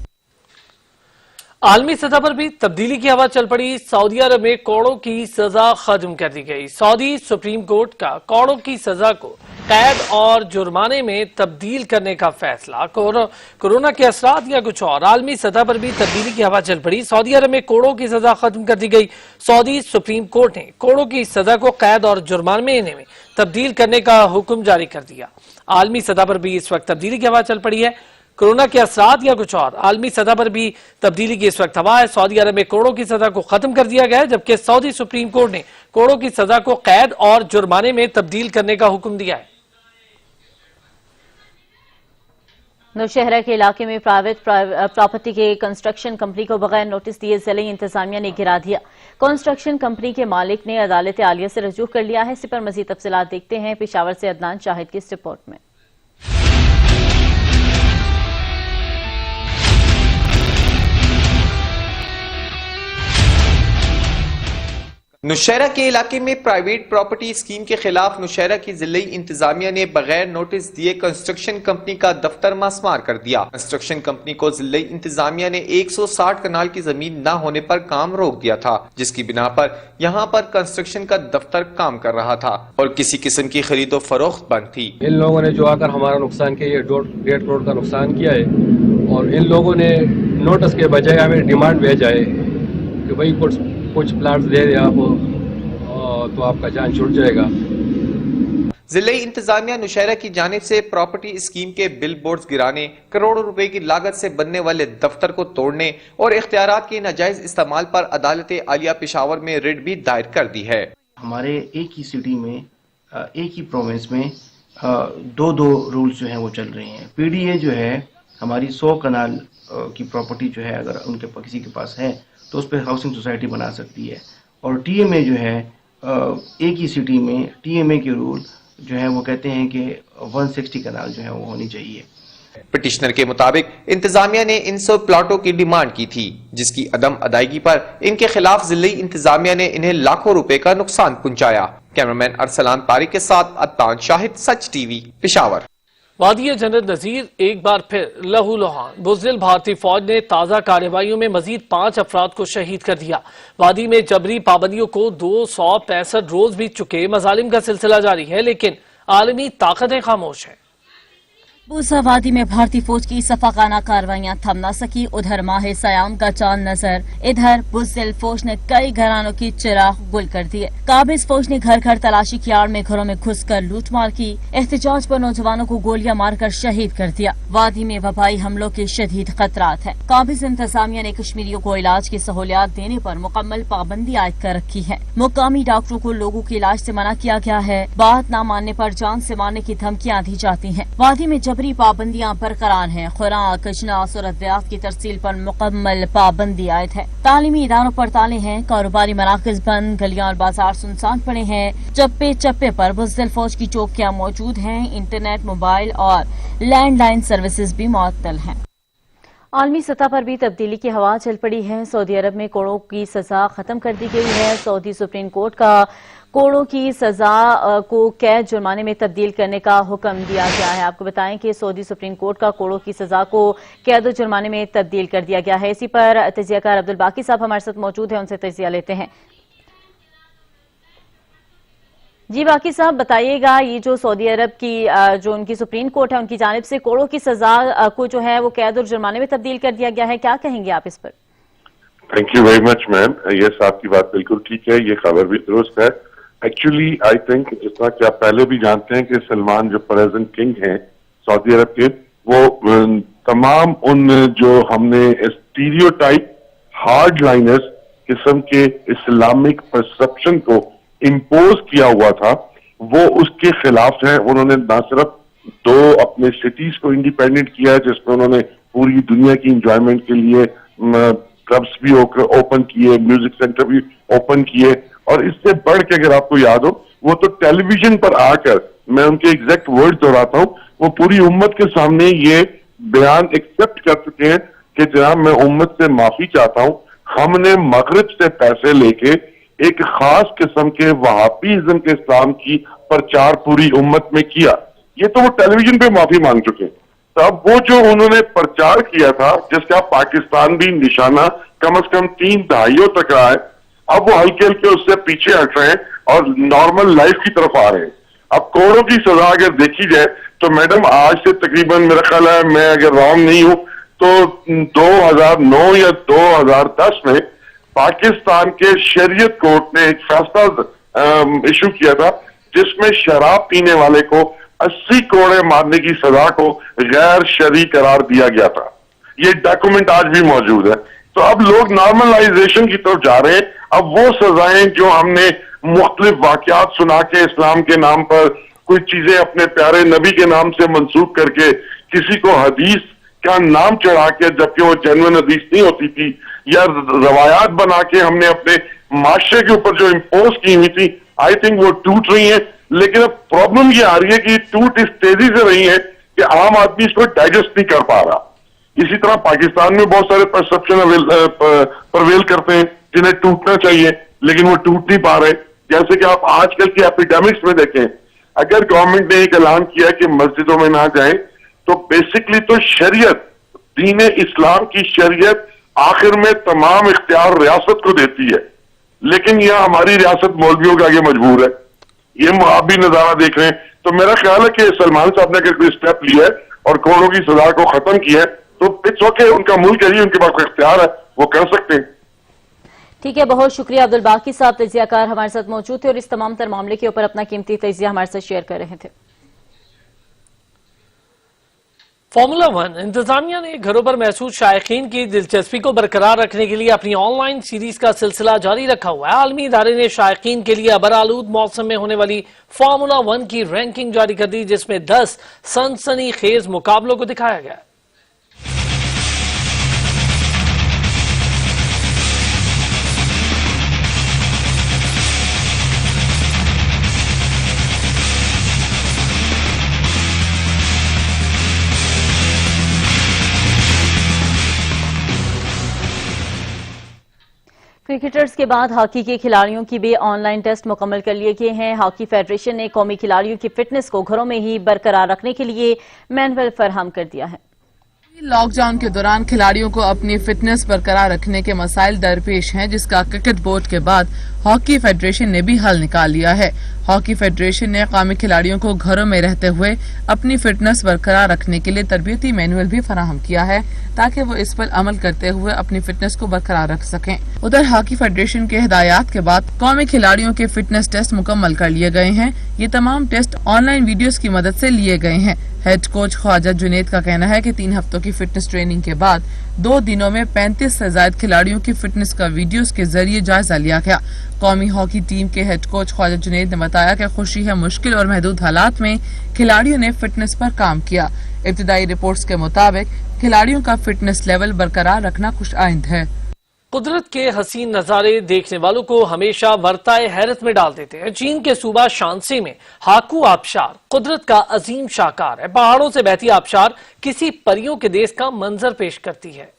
आलमी सतह पर भी तब्दीली की हवा चल पड़ी। सऊदी अरब में करोड़ों की सजा खत्म कर दी गई। सऊदी सुप्रीम कोर्ट का करोड़ों की सजा को कैद और जुर्माने में तब्दील करने का फैसला। कोरोना के असरात या कुछ और, आलमी सतह पर भी तब्दीली की हवा चल पड़ी। सऊदी अरब में करोड़ों की सजा खत्म कर दी गई। सऊदी सुप्रीम कोर्ट ने करोड़ों की सजा को कैद और जुर्माने में तब्दील करने का हुक्म जारी कर दिया। आलमी सतह पर भी इस वक्त तब्दीली की हवा चल पड़ी है। कोरोना के असरात या कुछ और, आलमी सतह पर भी तब्दीली की इस वक्त हवा है। सऊदी अरब में करोड़ों की सजा को खत्म कर दिया गया है, जबकि सऊदी सुप्रीम कोर्ट ने करोड़ों की सजा को कैद और जुर्माने में तब्दील करने का हुक्म दिया है। नौशहरा के इलाके में प्राइवेट प्रॉपर्टी के कंस्ट्रक्शन कंपनी को बगैर नोटिस दिए जिले इंतजामिया ने गिरा दिया। कंस्ट्रक्शन कंपनी के मालिक ने अदालत आलिया से रजू कर लिया है। इसी पर मजीद तफसीलात देखते हैं पेशावर से अदनान शाहिद की इस रिपोर्ट में। नौशहरा के इलाके में प्राइवेट प्रॉपर्टी स्कीम के खिलाफ नौशहरा की जिले इंतजामिया ने बगैर नोटिस दिए कंस्ट्रक्शन कंपनी का दफ्तर मासमार कर दिया। कंस्ट्रक्शन कंपनी को जिले इंतजामिया ने 160 कनाल की जमीन न होने पर काम रोक दिया था, जिसकी बिना पर यहाँ पर कंस्ट्रक्शन का दफ्तर काम कर रहा था और किसी किस्म की खरीदो फरोख्त बंद थी। इन लोगों ने जो आकर हमारा नुकसान किया, 1.5 करोड़ का नुकसान किया है और इन लोगों ने नोटिस के बजाय हमें डिमांड भेजा है कि भाई कुछ प्लाट्स दे दे आप तो आपका जान छूट जाएगा। जिले इंतजामिया नौशहरा की जानिब से प्रॉपर्टी स्कीम के बिल बोर्ड्स गिराने, करोड़ों रुपए की लागत से बनने वाले दफ्तर को तोड़ने और इख्तियारात के नाजायज इस्तेमाल पर अदालत आलिया पेशावर में रिट भी दायर कर दी है। हमारे एक ही सिटी में, एक ही प्रोविंस में दो रूल्स जो हैं वो चल रहे हैं। पीडीए जो है हमारी 100 कनाल की प्रॉपर्टी जो है अगर उनके किसी के पास है तो उस पर हाउसिंग सोसाइटी बना सकती है, और टीएमए जो है एक ही सिटी में टीएमए के रूल जो है वो कहते हैं कि 160 कनाल जो है वो होनी चाहिए। पिटिशनर के मुताबिक इंतजामिया ने इन 100 प्लाटों की डिमांड की थी, जिसकी अदम अदायगी पर इनके खिलाफ जिले इंतजामिया ने इन्हें लाखों रुपए का नुकसान पहुंचाया। कैमरामैन अरसलान तारिक के साथ अदनान शाहिद, सच टीवी, पेशावर। वादी जनरल नजीर एक बार फिर लहूलुहान। बुज़दिल भारतीय फौज ने ताज़ा कार्रवाइयों में मजीद 5 अफराद को शहीद कर दिया। वादी में जबरी पाबंदियों को 265 रोज बीत चुके। मजालिम का सिलसिला जारी है, लेकिन आलमी ताकतें खामोश हैं। बूसा वादी में भारतीय फौज की सफाकाना कार्रवाइयां थम न सकी। उधर माह सयाम का चांद नजर, इधर बुज़दिल फौज ने कई घरानों की चिराग गुल कर दिए। काबिज फौज ने घर घर तलाशी की आड़ में घरों में घुसकर लूटमार की। एहतजाज पर नौजवानों को गोलियां मारकर शहीद कर दिया। वादी में वबाई हमलों के शदीद खतरात है। काबिज इंतजामिया ने कश्मीरियों को इलाज की सहूलियात देने पर मुकम्मल पाबंदी आयद कर रखी है। मुकामी डॉक्टरों को लोगों के इलाज से मना किया गया है। बात न मानने पर जान से मारने की धमकियां दी जाती हैं। वादी में जबरी पाबंदियां बरकरार हैं। खुराक, अजनास और अद्वियात की तरसील पर मुकम्मल पाबंदी आयद है। तालीमी इदारों पर ताले हैं। कारोबारी मराकज बंद, गलियां और बाजार सुनसान पड़े हैं। चप्पे चप्पे पर बुज़दिल फौज की चौकियां मौजूद हैं। इंटरनेट, मोबाइल और लैंडलाइन सर्विसेज भी मुअत्तल हैं। عالمی سطح پر بھی تبدیلی کی ہوا چل پڑی ہے۔ سعودی عرب میں کوڑوں کی سزا ختم کر دی گئی ہے۔ سعودی سپریم کورٹ کا کوڑوں کی سزا کو قید جرمانے میں تبدیل کرنے کا حکم دیا گیا ہے۔ آپ کو بتائیں کہ سعودی سپریم کورٹ کا کوڑوں کی سزا کو قید و جرمانے میں تبدیل کر دیا گیا ہے۔ اسی پر تجزیہ کار عبدالباقی صاحب ہمارے ساتھ موجود ہیں، ان سے تجزیہ لیتے ہیں۔ جی باقی صاحب بتائیے گا، یہ جو سعودی عرب کی جو ان کی سپریم کورٹ ہے، ان کی جانب سے کوڑوں کی سزا کو جو ہے وہ قید اور جرمانے میں تبدیل کر دیا گیا ہے، کیا کہیں گے آپ اس پر؟ تھینک یو ویری مچ میم، یس آپ کی بات بالکل ٹھیک ہے، یہ خبر بھی درست ہے۔ ایکچولی آئی تھنک جس طرح کہ آپ پہلے بھی جانتے ہیں کہ سلمان جو پریزنٹ کنگ ہیں سعودی عرب کے، وہ تمام ان جو ہم نے اسٹیریوٹائپ ہارڈ لائنرز قسم کے اسلامک پرسپشن کو امپوز کیا ہوا تھا، وہ اس کے خلاف ہے۔ انہوں نے نہ صرف 2 اپنے سٹیز کو انڈیپینڈنٹ کیا ہے جس میں انہوں نے پوری دنیا کی انجوائمنٹ کے لیے کلبس بھی اوپن کیے، میوزک سینٹر بھی اوپن کیے، اور اس سے بڑھ کے اگر آپ کو یاد ہو وہ تو ٹیلی ویژن پر آ کر، میں ان کے ایگزیکٹ ورڈ دہراتا ہوں، وہ پوری امت کے سامنے یہ بیان ایکسپٹ کر چکے ہیں کہ جناب میں امت سے معافی چاہتا ہوں، ہم نے مغرب سے پیسے لے کے ایک خاص قسم کے وہابیزم کے اسلام کی پرچار پوری امت میں کیا۔ یہ تو وہ ٹیلی ویژن پہ معافی مانگ چکے ہیں۔ تب وہ جو انہوں نے پرچار کیا تھا جس کا پاکستان بھی نشانہ کم از کم 3 دہائیوں تک رہا ہے، اب وہ ہلکے ہلکے اس سے پیچھے ہٹ رہے ہیں اور نارمل لائف کی طرف آ رہے ہیں۔ اب کوڑوں کی سزا اگر دیکھی جائے تو میڈم آج سے تقریباً میرا خیال ہے، میں اگر رانگ نہیں ہوں تو 2009 یا 2010 میں پاکستان کے شریعت کورٹ نے ایک فیصلہ ایشو کیا تھا جس میں شراب پینے والے کو 80 کوڑے مارنے کی سزا کو غیر شرعی قرار دیا گیا تھا۔ یہ ڈاکومنٹ آج بھی موجود ہے۔ تو اب لوگ نارملائزیشن کی طرف جا رہے ہیں۔ اب وہ سزائیں جو ہم نے مختلف واقعات سنا کے اسلام کے نام پر کوئی چیزیں اپنے پیارے نبی کے نام سے منسوخ کر کے کسی کو حدیث کا نام چڑھا کے جبکہ وہ جینوئن حدیث نہیں ہوتی تھی، یا روایات بنا کے ہم نے اپنے معاشرے کے اوپر جو امپوز کی ہوئی تھی، آئی تھنک وہ ٹوٹ رہی ہیں۔ لیکن اب پرابلم یہ آ رہی ہے کہ ٹوٹ اس تیزی سے رہی ہے کہ عام آدمی اس کو ڈائجسٹ نہیں کر پا رہا۔ اسی طرح پاکستان میں بہت سارے پرسپشن پرویل کرتے ہیں جنہیں ٹوٹنا چاہیے لیکن وہ ٹوٹ نہیں پا رہے۔ جیسے کہ آپ آج کل کی ایپیڈیمکس میں دیکھیں، اگر گورنمنٹ نے ایک اعلان کیا کہ مسجدوں میں نہ جائیں تو بیسکلی تو شریعت، دین اسلام کی شریعت آخر میں تمام اختیار ریاست کو دیتی ہے، لیکن یہ ہماری ریاست مولویوں کے آگے مجبور ہے۔ یہ آپ بھی نظارہ دیکھ رہے ہیں۔ تو میرا خیال ہے کہ سلمان صاحب نے اگر کوئی اسٹیپ لیا ہے اور کوڑوں کی سزا کو ختم کیا ہے تو اٹس اوکے، ان کا ملک ہے، ان کے پاس اختیار ہے، وہ کر سکتے ہیں۔ ٹھیک ہے، بہت شکریہ عبدالباقی صاحب، تجزیہ کار ہمارے ساتھ موجود تھے اور اس تمام تر معاملے کے اوپر اپنا قیمتی تجزیہ ہمارے ساتھ شیئر کر رہے تھے۔ فارمولا 1 انتظامیہ نے گھروں پر محسوس شائقین کی دلچسپی کو برقرار رکھنے کے لیے اپنی آن لائن سیریز کا سلسلہ جاری رکھا ہوا ہے۔ عالمی ادارے نے شائقین کے لیے ابرآلود موسم میں ہونے والی فارمولا 1 کی رینکنگ جاری کر دی، جس میں 10 سنسنی خیز مقابلوں کو دکھایا گیا۔ کرکٹرز کے بعد ہاکی کے کھلاڑیوں کی بھی آن لائن ٹیسٹ مکمل کر لیے گئے ہیں۔ ہاکی فیڈریشن نے قومی کھلاڑیوں کی فٹنس کو گھروں میں ہی برقرار رکھنے کے لیے مینول فراہم کر دیا ہے۔ لاک ڈاؤن کے دوران کھلاڑیوں کو اپنی فٹنس برقرار رکھنے کے مسائل درپیش ہیں، جس کا کرکٹ بورڈ کے بعد ہاکی فیڈریشن نے بھی حل نکال لیا ہے۔ ہاکی فیڈریشن نے قومی کھلاڑیوں کو گھروں میں رہتے ہوئے اپنی فٹنس برقرار رکھنے کے لیے تربیتی مینول بھی فراہم کیا ہے تاکہ وہ اس پر عمل کرتے ہوئے اپنی فٹنس کو برقرار رکھ سکیں۔ ادھر ہاکی فیڈریشن کے ہدایات کے بعد قومی کھلاڑیوں کے فٹنس ٹیسٹ مکمل کر لیے گئے ہیں۔ یہ تمام ٹیسٹ آن لائن ویڈیوز کی مدد سے لیے گئے ہیں۔ ہیڈ کوچ خواجہ جنید کا کہنا ہے کہ 3 ہفتوں کی فٹنس ٹریننگ کے بعد 2 دنوں میں 35 سے زائد کھلاڑیوں کی فٹنس کا ویڈیوز کے ذریعے جائزہ لیا گیا۔ قومی ہاکی ٹیم کے ہیڈ کوچ خواجہ جنید نے بتایا کہ خوشی ہے مشکل اور محدود حالات میں کھلاڑیوں نے فٹنس پر کام کیا۔ ابتدائی رپورٹس کے مطابق کھلاڑیوں کا فٹنس لیول برقرار رکھنا خوش آئند ہے۔ कुदरत के हसीन नजारे देखने वालों को हमेशा वर्ताए हैरत में डाल देते हैं। चीन के सूबा शांसी में हाकू आबशार कुदरत का अजीम शाहकार है। पहाड़ों से बहती आबशार किसी परियों के देश का मंजर पेश करती है।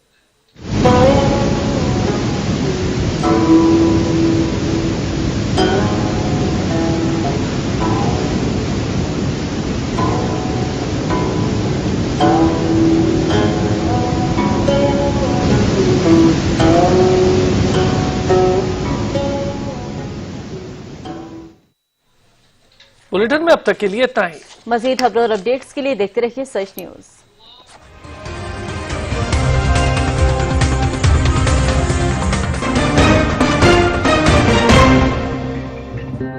बुलेटिन में अब तक के लिए इतना ही। मजीद खबरों और अपडेट्स के लिए देखते रहिए सच न्यूज।